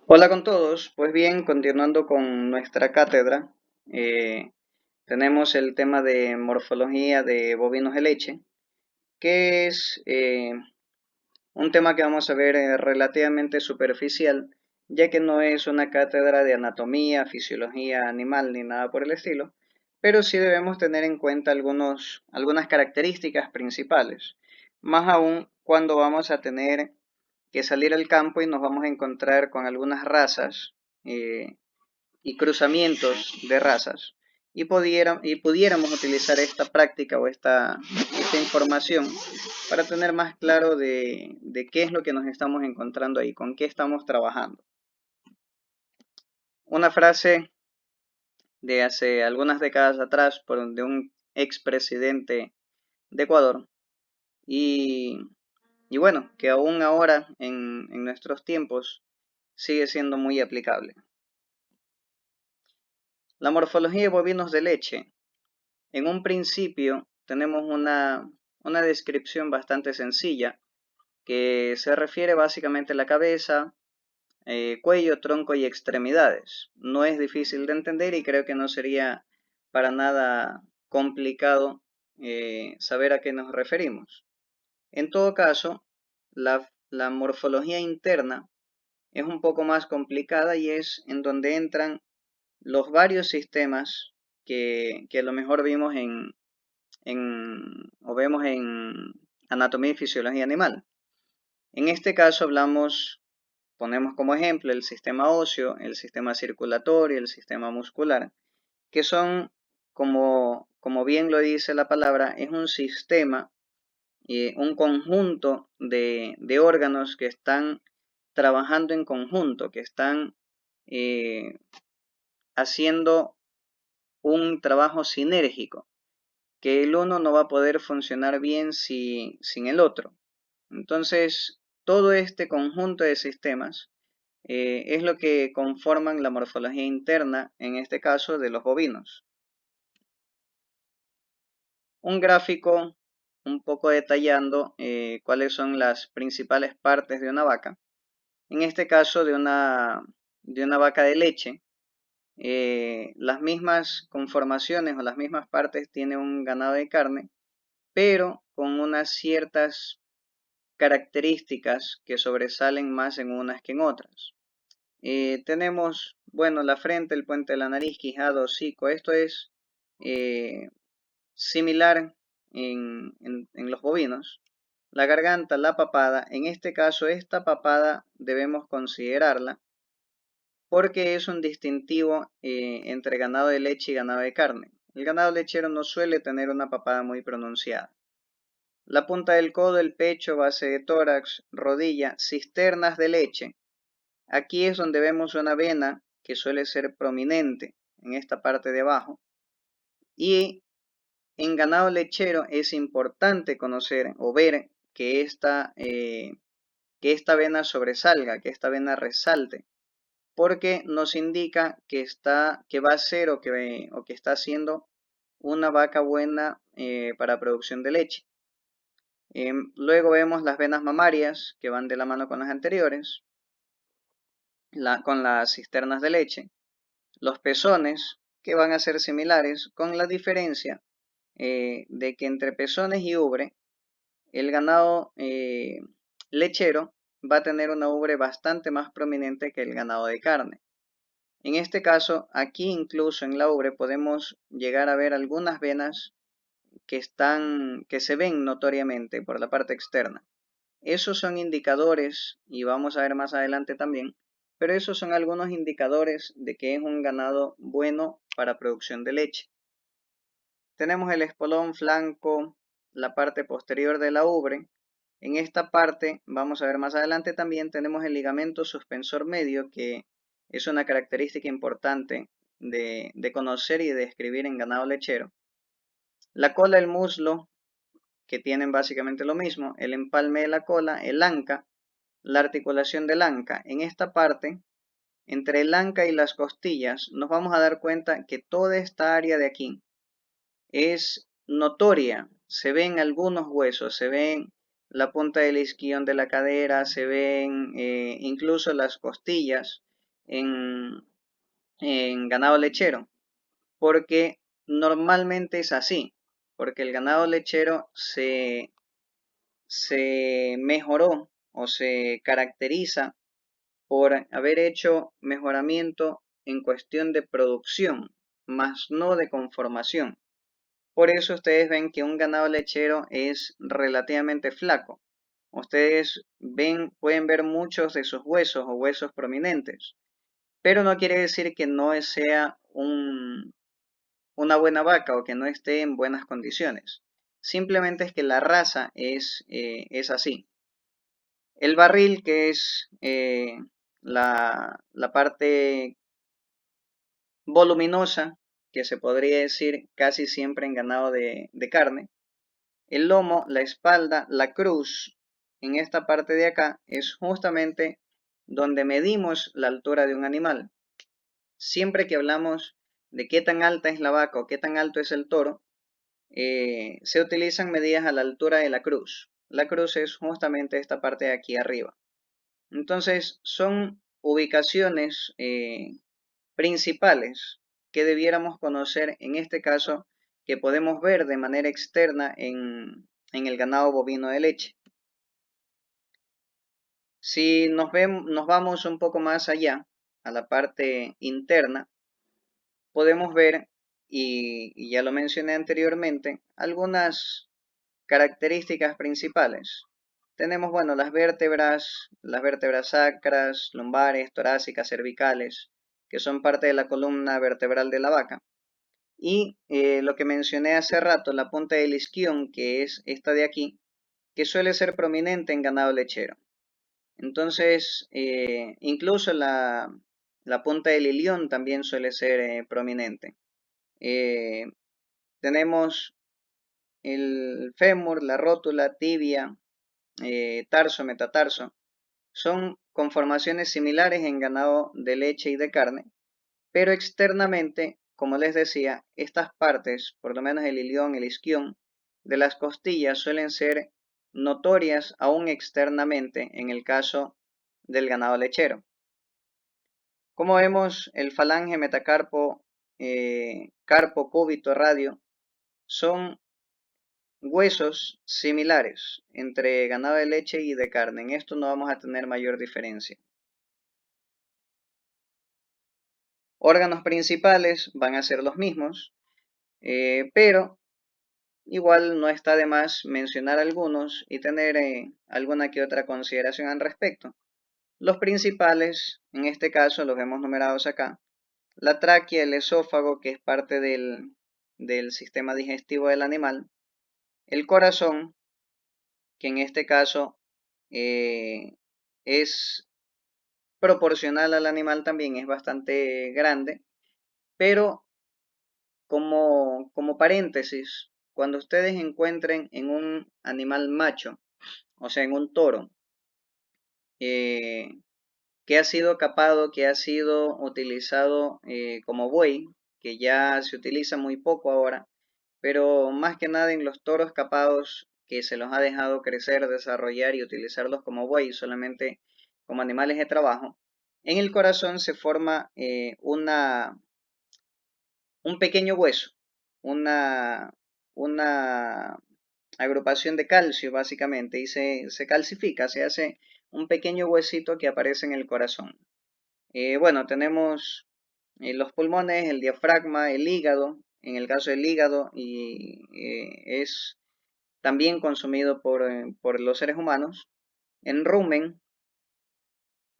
Hola con todos, pues bien, continuando con nuestra cátedra, eh, tenemos el tema de morfología de bovinos de leche, que es un tema que vamos a ver relativamente superficial, ya que no es una cátedra de anatomía, fisiología animal ni nada por el estilo, pero sí debemos tener en cuenta algunas características principales, más aún cuando vamos a tener que salir al campo y nos vamos a encontrar con algunas razas eh, y cruzamientos de razas. Y pudiéramos utilizar esta práctica o esta información para tener más claro de qué es lo que nos estamos encontrando ahí, con qué estamos trabajando. Una frase de hace algunas décadas atrás de un expresidente de Ecuador y, y bueno, que aún ahora en nuestros tiempos sigue siendo muy aplicable. La morfología de bovinos de leche. En un principio tenemos una descripción bastante sencilla que se refiere básicamente a la cabeza, cuello, tronco y extremidades. No es difícil de entender y creo que no sería para nada complicado saber a qué nos referimos. En todo caso, la morfología interna es un poco más complicada y es en donde entran los varios sistemas que a lo mejor o vemos en anatomía y fisiología animal. En este caso ponemos como ejemplo el sistema óseo, el sistema circulatorio, el sistema muscular, que son, como bien lo dice la palabra, es un sistema, un conjunto de órganos que están trabajando en conjunto, que están eh, haciendo un trabajo sinérgico, que el uno no va a poder funcionar bien sin el otro. Entonces, todo este conjunto de sistemas es lo que conforman la morfología interna, en este caso de los bovinos. Un gráfico un poco detallando cuáles son las principales partes de una vaca. En este caso de una vaca de leche, las mismas conformaciones o las mismas partes tiene un ganado de carne, pero con unas ciertas características que sobresalen más en unas que en otras. Tenemos, bueno, la frente, el puente de la nariz, quijado, hocico. Esto es eh, similar en los bovinos. La garganta, la papada. En este caso, esta papada debemos considerarla porque es un distintivo entre ganado de leche y ganado de carne. El ganado lechero no suele tener una papada muy pronunciada. La punta del codo, el pecho, base de tórax, rodilla, cisternas de leche. Aquí es donde vemos una vena que suele ser prominente en esta parte de abajo. Y en ganado lechero es importante conocer o ver que esta vena sobresalga, que esta vena resalte, porque nos indica que va a ser o que está siendo una vaca buena para producción de leche. Luego vemos las venas mamarias que van de la mano con las anteriores, con las cisternas de leche, los pezones que van a ser similares, con la diferencia de que entre pezones y ubre, el ganado lechero va a tener una ubre bastante más prominente que el ganado de carne. En este caso, aquí incluso en la ubre podemos llegar a ver algunas venas que se ven notoriamente por la parte externa. Esos son indicadores, y vamos a ver más adelante también, pero esos son algunos indicadores de que es un ganado bueno para producción de leche. Tenemos el espolón flanco, la parte posterior de la ubre. En esta parte, vamos a ver más adelante también, tenemos el ligamento suspensor medio, que es una característica importante de conocer y de describir en ganado lechero. La cola, el muslo, que tienen básicamente lo mismo, el empalme de la cola, el anca, la articulación del anca. En esta parte, entre el anca y las costillas, nos vamos a dar cuenta que toda esta área de aquí es notoria. Se ven algunos huesos, se ven la punta del isquion de la cadera, se ven incluso las costillas. en, en ganado lechero, porque normalmente es así, porque el ganado lechero se mejoró o se caracteriza por haber hecho mejoramiento en cuestión de producción, más no de conformación. Por eso ustedes ven que un ganado lechero es relativamente flaco. Ustedes pueden ver muchos de sus huesos o huesos prominentes, pero no quiere decir que no sea una buena vaca o que no esté en buenas condiciones. Simplemente es que la raza es así. El barril, que es la parte voluminosa, que se podría decir casi siempre en ganado de carne. El lomo, la espalda, la cruz, en esta parte de acá, es justamente donde medimos la altura de un animal. Siempre que hablamos de qué tan alta es la vaca o qué tan alto es el toro, se utilizan medidas a la altura de la cruz. La cruz es justamente esta parte de aquí arriba. Entonces, son ubicaciones principales que debiéramos conocer en este caso, que podemos ver de manera externa en el ganado bovino de leche. Si nos vamos un poco más allá, a la parte interna, podemos ver, y ya lo mencioné anteriormente, algunas características principales. Tenemos, bueno, las vértebras sacras, lumbares, torácicas, cervicales, que son parte de la columna vertebral de la vaca. Y lo que mencioné hace rato, la punta del isquion, que es esta de aquí, que suele ser prominente en ganado lechero. Entonces, incluso la punta del ilión también suele ser prominente. Eh, tenemos el fémur, la rótula, tibia, tarso, metatarso. Son conformaciones similares en ganado de leche y de carne, pero externamente, como les decía, estas partes, por lo menos el ilión, el isquión, de las costillas suelen ser notorias aún externamente en el caso del ganado lechero. Como vemos, el falange, metacarpo, carpo, cúbito, radio, son huesos similares entre ganado de leche y de carne. En esto no vamos a tener mayor diferencia. Órganos principales van a ser los mismos, pero igual no está de más mencionar algunos y tener alguna que otra consideración al respecto. Los principales, en este caso los vemos numerados acá. La tráquea, el esófago, que es parte del sistema digestivo del animal. El corazón, que en este caso es proporcional al animal también, es bastante grande, pero como paréntesis, cuando ustedes encuentren en un animal macho, o sea, en un toro, eh, que ha sido capado, que ha sido utilizado como buey, que ya se utiliza muy poco ahora, pero más que nada en los toros capados que se los ha dejado crecer, desarrollar y utilizarlos como buey, solamente como animales de trabajo, en el corazón se forma un pequeño hueso, una agrupación de calcio básicamente, y se calcifica, se hace un pequeño huesito que aparece en el corazón. Bueno, tenemos los pulmones, el diafragma, el hígado, en el caso del hígado, y es también consumido por los seres humanos, en rumen,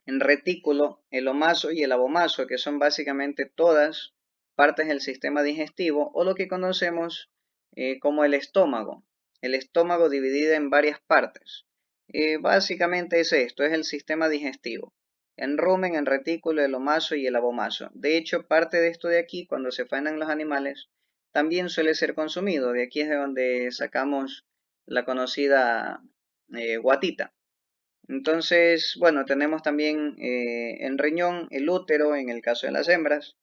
en retículo, el omaso y el abomaso, que son básicamente todas partes del sistema digestivo o lo que conocemos como el estómago. El estómago dividido en varias partes. Básicamente es esto, es el sistema digestivo. En rumen, en retículo, el omaso y el abomaso. De hecho, parte de esto de aquí, cuando se faenan los animales, también suele ser consumido. De aquí es de donde sacamos la conocida guatita. Entonces, bueno, tenemos también el riñón, el útero en el caso de las hembras.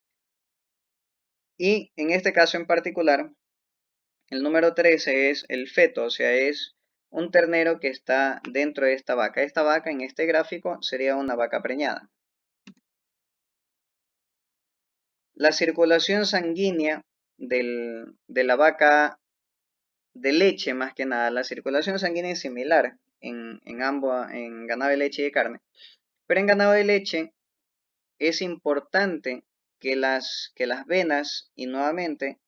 Y en este caso en particular, el número 13 es el feto, o sea, es un ternero que está dentro de esta vaca. Esta vaca en este gráfico sería una vaca preñada. La circulación sanguínea de la vaca de leche, más que nada, la circulación sanguínea es similar en ambos, en ganado de leche y de carne, pero en ganado de leche es importante que las venas, y nuevamente,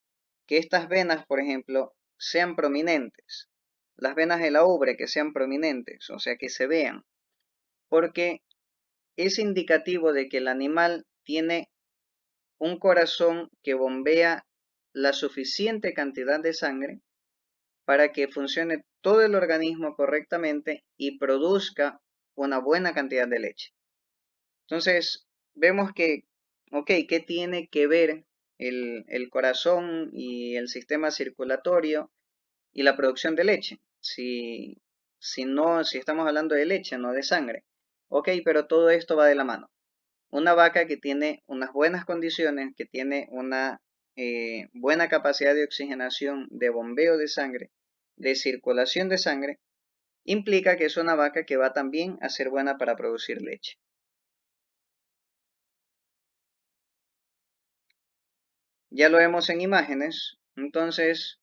que estas venas, por ejemplo, sean prominentes. Las venas de la ubre que sean prominentes, o sea, que se vean, porque es indicativo de que el animal tiene un corazón que bombea la suficiente cantidad de sangre para que funcione todo el organismo correctamente y produzca una buena cantidad de leche. Entonces, vemos que, ok, ¿qué tiene que ver el corazón y el sistema circulatorio y la producción de leche? Si estamos hablando de leche, no de sangre. Ok, pero todo esto va de la mano. Una vaca que tiene unas buenas condiciones, que tiene una buena capacidad de oxigenación, de bombeo de sangre, de circulación de sangre, implica que es una vaca que va también a ser buena para producir leche. Ya lo vemos en imágenes, entonces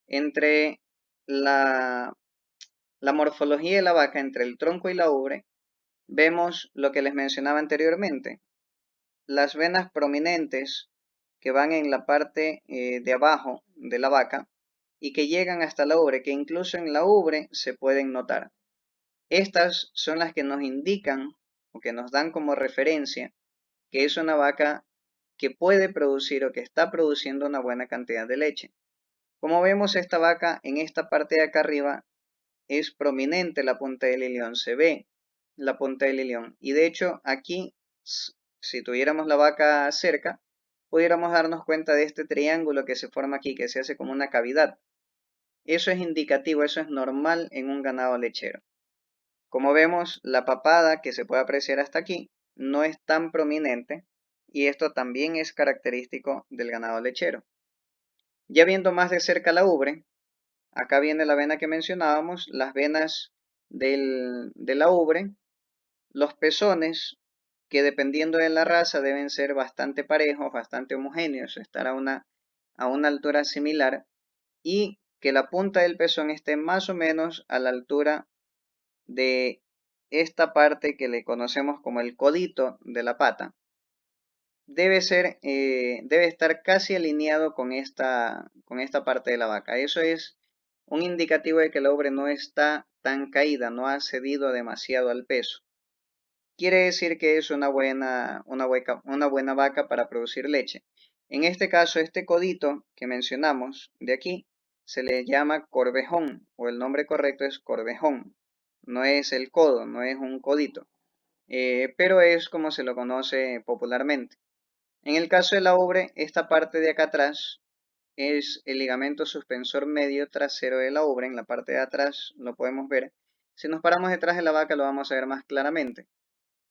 entre la, la morfología de la vaca, entre el tronco y la ubre, vemos lo que les mencionaba anteriormente, las venas prominentes que van en la parte de abajo de la vaca y que llegan hasta la ubre, que incluso en la ubre se pueden notar. Estas son las que nos indican o que nos dan como referencia que es una vaca que puede producir o que está produciendo una buena cantidad de leche. Como vemos, esta vaca en esta parte de acá arriba es prominente la punta del ilión, se ve la punta del ilión. Y de hecho aquí, si tuviéramos la vaca cerca, pudiéramos darnos cuenta de este triángulo que se forma aquí, que se hace como una cavidad. Eso es indicativo, eso es normal en un ganado lechero. Como vemos, la papada que se puede apreciar hasta aquí no es tan prominente y esto también es característico del ganado lechero. Ya viendo más de cerca la ubre, acá viene la vena que mencionábamos, las venas de la ubre, los pezones, que dependiendo de la raza deben ser bastante parejos, bastante homogéneos, estar a una altura similar y que la punta del pezón esté más o menos a la altura de esta parte que le conocemos como el codito de la pata. Debe estar casi alineado con esta parte de la vaca. Eso es un indicativo de que la ubre no está tan caída, no ha cedido demasiado al peso. Quiere decir que es una buena vaca para producir leche. En este caso, este codito que mencionamos de aquí se le llama corvejón, o el nombre correcto es corvejón. No es el codo, no es un codito, pero es como se lo conoce popularmente. En el caso de la ubre, esta parte de acá atrás es el ligamento suspensor medio trasero de la ubre. En la parte de atrás lo podemos ver. Si nos paramos detrás de la vaca lo vamos a ver más claramente.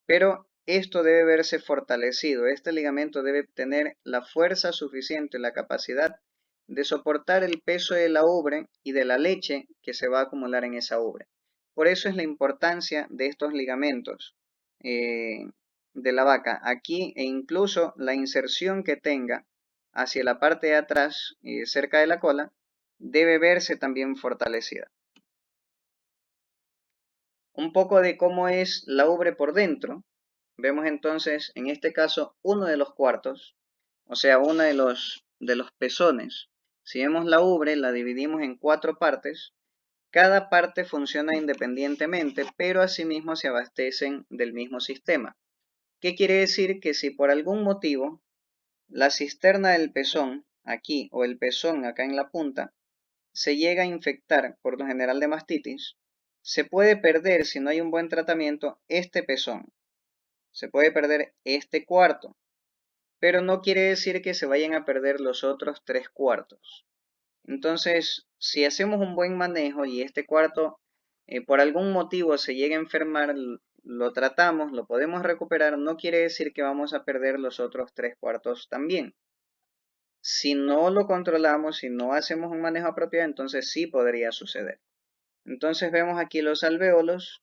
Pero esto debe verse fortalecido. Este ligamento debe tener la fuerza suficiente, la capacidad de soportar el peso de la ubre y de la leche que se va a acumular en esa ubre. Por eso es la importancia de estos ligamentos de la vaca aquí, e incluso la inserción que tenga hacia la parte de atrás, cerca de la cola, debe verse también fortalecida. Un poco de cómo es la ubre por dentro. Vemos entonces, en este caso, uno de los cuartos, o sea, uno de los pezones. Si vemos la ubre, la dividimos en 4 partes. Cada parte funciona independientemente, pero asimismo se abastecen del mismo sistema. ¿Qué quiere decir? Que si por algún motivo la cisterna del pezón, aquí, o el pezón acá en la punta, se llega a infectar, por lo general de mastitis, se puede perder, si no hay un buen tratamiento, este pezón. Se puede perder este cuarto, pero no quiere decir que se vayan a perder los otros 3 cuartos. Entonces, si hacemos un buen manejo y este cuarto por algún motivo se llega a enfermar, lo tratamos, lo podemos recuperar, no quiere decir que vamos a perder los otros 3 cuartos también. Si no lo controlamos, si no hacemos un manejo apropiado, entonces sí podría suceder. Entonces vemos aquí los alvéolos,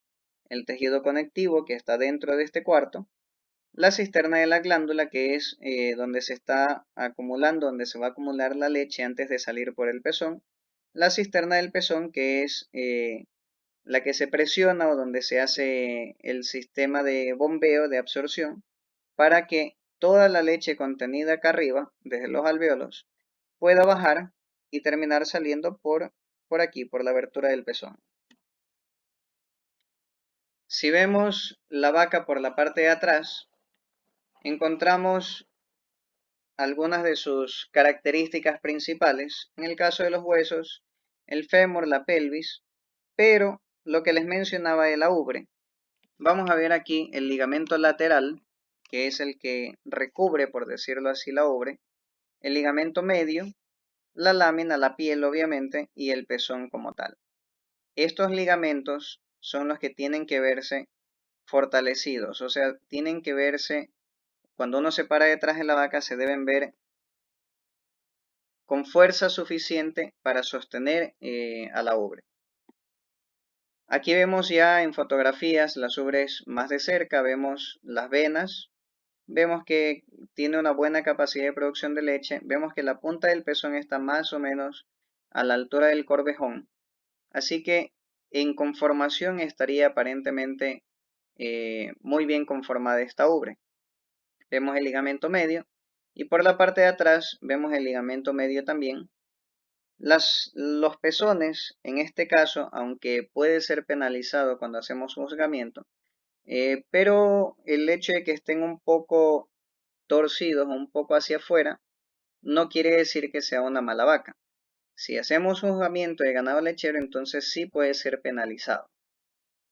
el tejido conectivo que está dentro de este cuarto, La cisterna de la glándula, que es donde se está acumulando, donde se va a acumular la leche antes de salir por el pezón. La cisterna del pezón, que es la que se presiona o donde se hace el sistema de bombeo de absorción para que toda la leche contenida acá arriba, desde los alvéolos, pueda bajar y terminar saliendo por aquí, por la abertura del pezón. Si vemos la vaca por la parte de atrás, encontramos algunas de sus características principales. En el caso de los huesos, el fémur, la pelvis, pero lo que les mencionaba de la ubre. Vamos a ver aquí el ligamento lateral, que es el que recubre, por decirlo así, la ubre, el ligamento medio, la lámina, la piel obviamente, y el pezón como tal. Estos ligamentos son los que tienen que verse fortalecidos, o sea, tienen que verse, cuando uno se para detrás de la vaca, se deben ver con fuerza suficiente para sostener a la ubre. Aquí vemos ya en fotografías las ubres más de cerca, vemos las venas, vemos que tiene una buena capacidad de producción de leche, vemos que la punta del pezón está más o menos a la altura del corvejón, así que en conformación estaría aparentemente muy bien conformada esta ubre. Vemos el ligamento medio y por la parte de atrás vemos el ligamento medio también. Los pezones, en este caso, aunque puede ser penalizado cuando hacemos juzgamiento, pero el hecho de que estén un poco torcidos, un poco hacia afuera, no quiere decir que sea una mala vaca. Si hacemos juzgamiento de ganado lechero, entonces sí puede ser penalizado.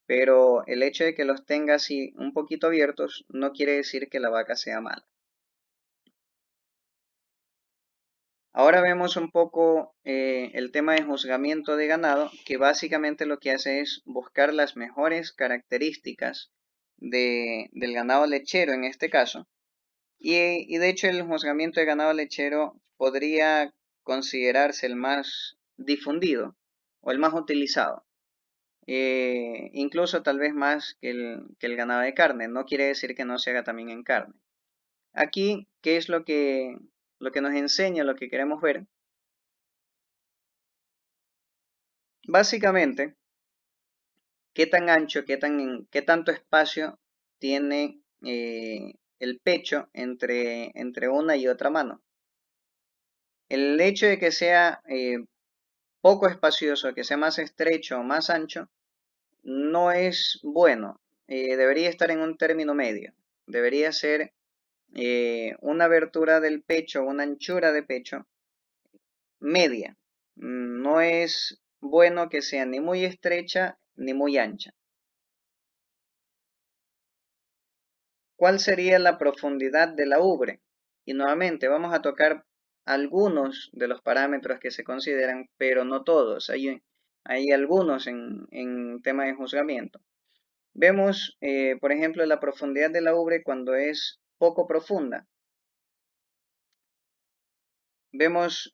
Pero el hecho de que los tenga así un poquito abiertos no quiere decir que la vaca sea mala. Ahora vemos un poco el tema de juzgamiento de ganado, que básicamente lo que hace es buscar las mejores características del ganado lechero en este caso. Y de hecho el juzgamiento de ganado lechero podría considerarse el más difundido o el más utilizado. Incluso tal vez más que el ganado de carne. No quiere decir que no se haga también en carne. Aquí, ¿qué es lo que nos enseña, lo que queremos ver? Básicamente, qué tan ancho, qué tanto espacio tiene el pecho entre una y otra mano. El hecho de que sea poco espacioso, que sea más estrecho o más ancho, no es bueno. Debería estar en un término medio. Debería ser una abertura del pecho, una anchura de pecho media. No es bueno que sea ni muy estrecha ni muy ancha. ¿Cuál sería la profundidad de la ubre? Y nuevamente vamos a tocar algunos de los parámetros que se consideran, pero no todos. Hay algunos en tema de juzgamiento. Vemos, por ejemplo, la profundidad de la ubre cuando es poco profunda. Vemos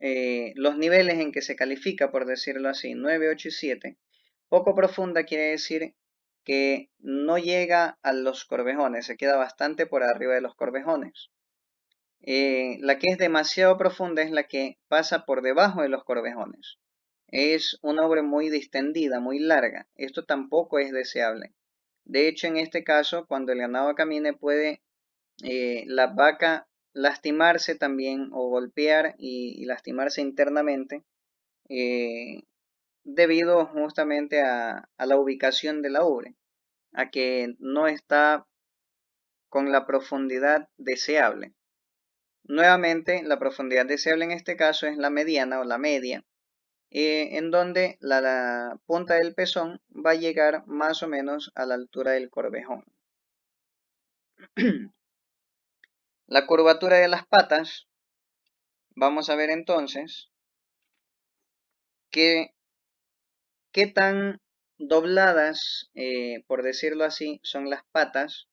los niveles en que se califica, por decirlo así, 9, 8 y 7. Poco profunda quiere decir que no llega a los corvejones, se queda bastante por arriba de los corvejones. La que es demasiado profunda es la que pasa por debajo de los corvejones. Es una ubre muy distendida, muy larga. Esto tampoco es deseable. De hecho, en este caso, cuando el ganado camine, puede la vaca lastimarse también o golpear y lastimarse internamente debido justamente a la ubicación de la ubre, a que no está con la profundidad deseable. Nuevamente, la profundidad deseable en este caso es la mediana o la media, en donde la punta del pezón va a llegar más o menos a la altura del corvejón. La curvatura de las patas, vamos a ver entonces qué tan dobladas, por decirlo así, son las patas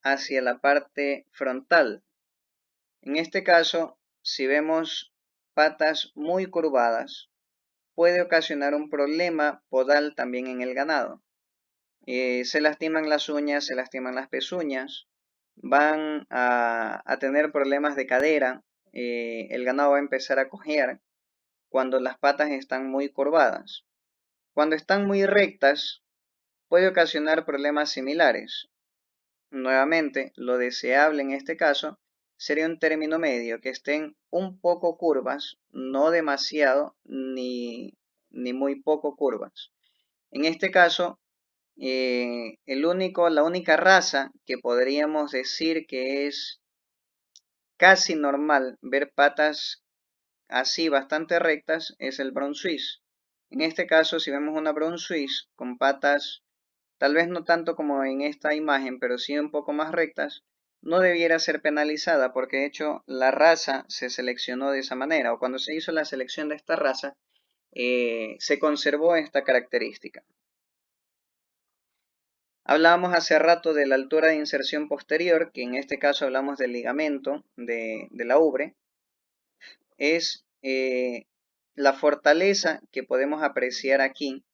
hacia la parte frontal. En este caso, si vemos patas muy curvadas, puede ocasionar un problema podal también en el ganado. Se lastiman las uñas, se lastiman las pezuñas, van a tener problemas de cadera, el ganado va a empezar a cojear cuando las patas están muy curvadas. Cuando están muy rectas, puede ocasionar problemas similares. Nuevamente, lo deseable en este caso sería un término medio, que estén un poco curvas, no demasiado ni muy poco curvas. En este caso, la única raza que podríamos decir que es casi normal ver patas así bastante rectas es el Brown Swiss. En este caso, si vemos una Brown Swiss con patas tal vez no tanto como en esta imagen, pero sí un poco más rectas, no debiera ser penalizada porque de hecho la raza se seleccionó de esa manera, o cuando se hizo la selección de esta raza, se conservó esta característica. Hablábamos hace rato de la altura de inserción posterior, que en este caso hablamos del ligamento de la ubre, es la fortaleza que podemos apreciar aquí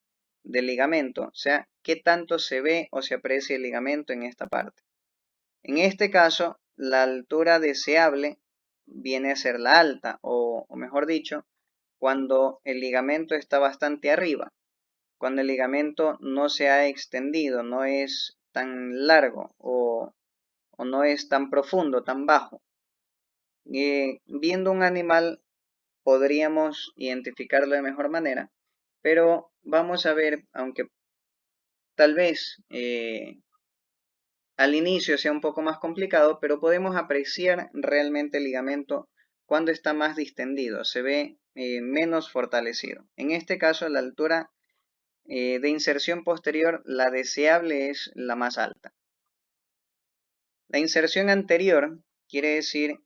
del ligamento, o sea, qué tanto se ve o se aprecia el ligamento en esta parte. En este caso, la altura deseable viene a ser la alta, o mejor dicho, cuando el ligamento está bastante arriba, cuando el ligamento no se ha extendido, no es tan largo o no es tan profundo, tan bajo. Viendo un animal podríamos identificarlo de mejor manera, pero vamos a ver, aunque tal vez al inicio sea un poco más complicado, pero podemos apreciar realmente el ligamento cuando está más distendido, se ve menos fortalecido. En este caso, la altura de inserción posterior, la deseable es la más alta. La inserción anterior quiere decir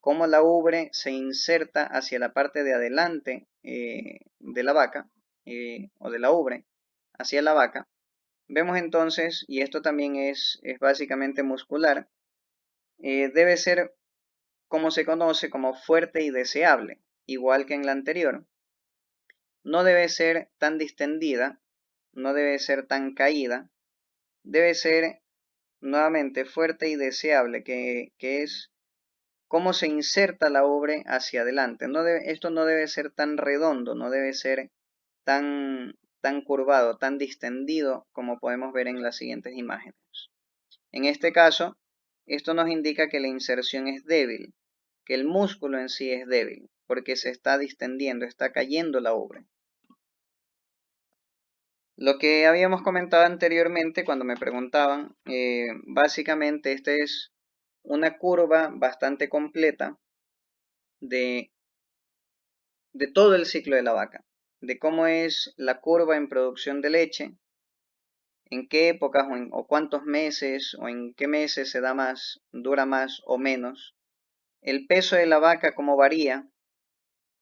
cómo la ubre se inserta hacia la parte de adelante de la vaca o de la ubre hacia la vaca. Vemos entonces, y esto también es básicamente muscular, debe ser como se conoce como fuerte y deseable, igual que en la anterior. No debe ser tan distendida, no debe ser tan caída, debe ser nuevamente fuerte y deseable, que es cómo se inserta la ubre hacia adelante. Esto no debe ser tan redondo, no debe ser tan curvado, tan distendido como podemos ver en las siguientes imágenes. En este caso, esto nos indica que la inserción es débil, que el músculo en sí es débil, porque se está distendiendo, está cayendo la ubre. Lo que habíamos comentado anteriormente cuando me preguntaban, básicamente esta es una curva bastante completa de, de todo el ciclo de la vaca, de cómo es la curva en producción de leche, en qué épocas o cuántos meses o en qué meses se da más, dura más o menos. El peso de la vaca, cómo varía,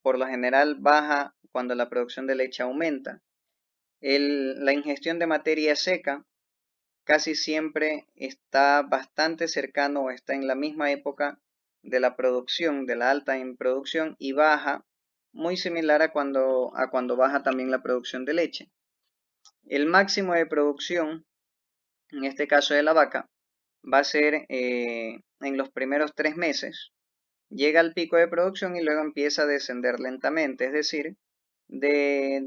por lo general baja cuando la producción de leche aumenta. La ingestión de materia seca casi siempre está bastante cercano o está en la misma época de la producción, de la alta en producción, y baja muy similar a cuando baja también la producción de leche. El máximo de producción, en este caso de la vaca, va a ser en los primeros 3 meses. Llega al pico de producción y luego empieza a descender lentamente, es decir, de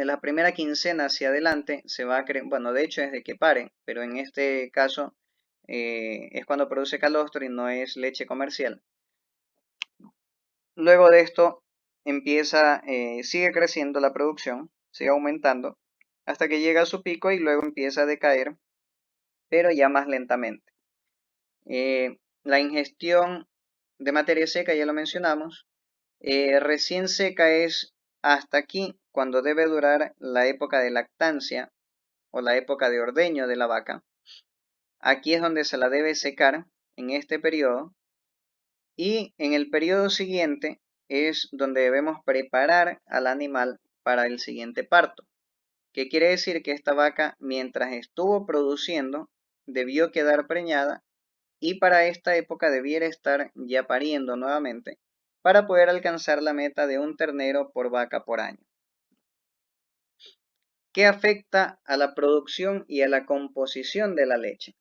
la primera quincena hacia adelante se va a crear, bueno, de hecho es de que paren, pero en este caso es cuando produce calostro y no es leche comercial. Luego de esto sigue creciendo la producción, sigue aumentando, hasta que llega a su pico y luego empieza a decaer, pero ya más lentamente. La ingestión de materia seca, ya lo mencionamos. Recién seca es hasta aquí, cuando debe durar la época de lactancia o la época de ordeño de la vaca. Aquí es donde se la debe secar en este periodo. Y en el periodo siguiente es donde debemos preparar al animal para el siguiente parto. ¿Qué quiere decir? Que esta vaca, mientras estuvo produciendo, debió quedar preñada y para esta época debiera estar ya pariendo nuevamente para poder alcanzar la meta de un ternero por vaca por año. ¿Qué afecta a la producción y a la composición de la leche?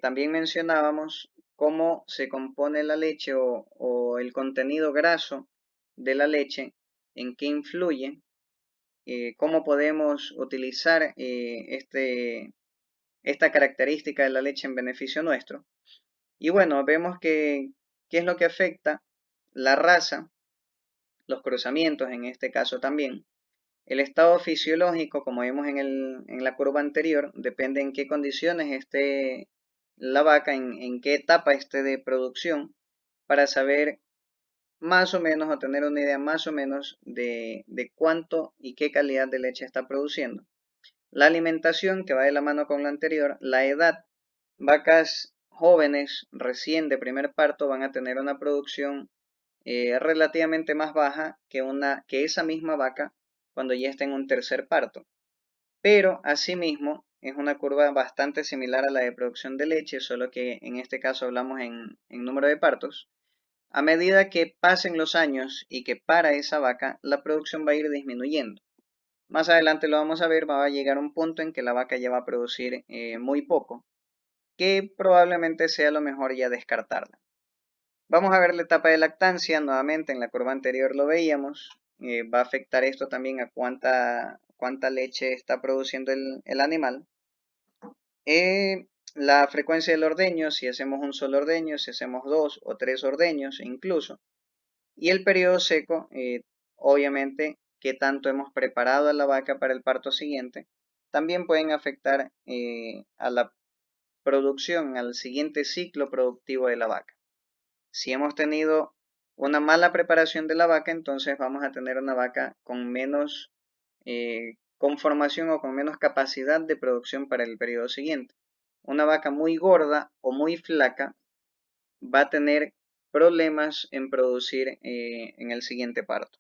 También mencionábamos cómo se compone la leche o el contenido graso de la leche, en qué influye, cómo podemos utilizar esta característica de la leche en beneficio nuestro. Y bueno, vemos que qué es lo que afecta la raza, los cruzamientos en este caso también. El estado fisiológico, como vimos en la curva anterior, depende en qué condiciones esté la vaca, en qué etapa esté de producción, para saber más o menos o tener una idea más o menos de cuánto y qué calidad de leche está produciendo. La alimentación, que va de la mano con la anterior, la edad. Vacas jóvenes, recién de primer parto, van a tener una producción relativamente más baja que esa misma vaca cuando ya está en un tercer parto. Pero asimismo es una curva bastante similar a la de producción de leche, solo que en este caso hablamos en número de partos. A medida que pasen los años y que para esa vaca, la producción va a ir disminuyendo. Más adelante lo vamos a ver, va a llegar un punto en que la vaca ya va a producir muy poco, que probablemente sea lo mejor ya descartarla. Vamos a ver la etapa de lactancia, nuevamente en la curva anterior lo veíamos, va a afectar esto también a cuánta leche está produciendo el animal. La frecuencia del ordeño, si hacemos un solo ordeño, si hacemos 2 o 3 ordeños incluso. Y el periodo seco, obviamente, qué tanto hemos preparado a la vaca para el parto siguiente, también pueden afectar a la producción, al siguiente ciclo productivo de la vaca. Si hemos tenido una mala preparación de la vaca, entonces vamos a tener una vaca con menos conformación o con menos capacidad de producción para el periodo siguiente. Una vaca muy gorda o muy flaca va a tener problemas en producir en el siguiente parto.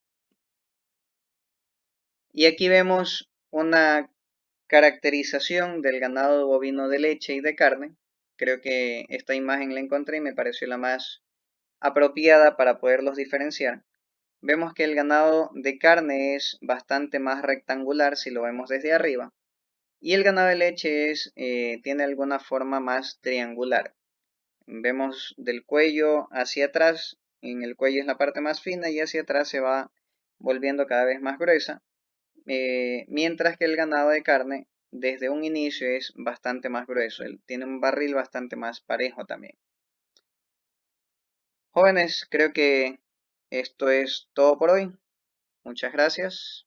Y aquí vemos una caracterización del ganado bovino de leche y de carne. Creo que esta imagen la encontré y me pareció la más apropiada para poderlos diferenciar. Vemos que el ganado de carne es bastante más rectangular si lo vemos desde arriba y el ganado de leche tiene alguna forma más triangular. Vemos del cuello hacia atrás, en el cuello es la parte más fina y hacia atrás se va volviendo cada vez más gruesa, mientras que el ganado de carne desde un inicio es bastante más grueso, él tiene un barril bastante más parejo también. Jóvenes, creo que esto es todo por hoy. Muchas gracias.